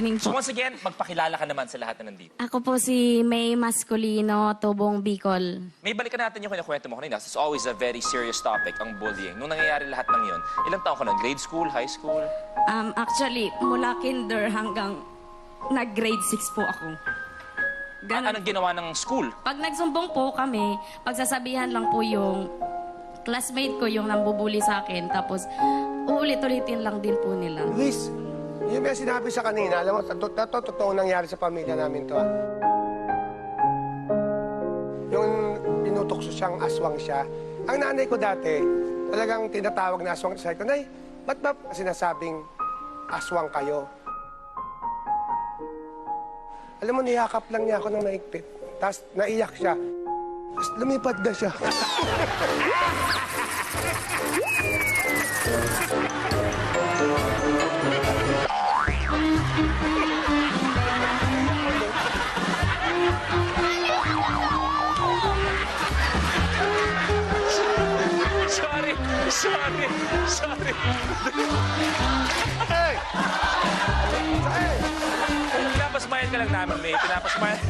evening So po. once again, magpakilala ka naman sa lahat na nandito. Ako po si May Masculino, Tubong Bicol. May balikan natin yung kinakwento mo kanina. It's always a very serious topic, ang bullying. Nung nangyayari lahat ng yun, ilang taon ka na? Grade school, high school? Actually, mula kinder hanggang nag-grade 6 po ako. Ganun. Anong ginawa ng school? Pag nagsumbong po kami, pagsasabihan lang po yung classmate ko yung nambubuli sa akin. Tapos, uulit-ulitin lang din po nila. Luis, yung may sinabi sa kanina, alam mo, totoo nangyari sa pamilya namin to. Yung tinutokso siyang aswang siya. Ang nanay ko dati, talagang tinatawag na aswang. Sabi ko, Nay, ba't ba sinasabing aswang kayo? Alam mo, niyakap lang niya ako ng maigpit. Tapos naiyak siya. Tapos lumipad na siya. Sorry. Hey! Hey! Pinapasmile ka lang namin, May. Pinapasmile.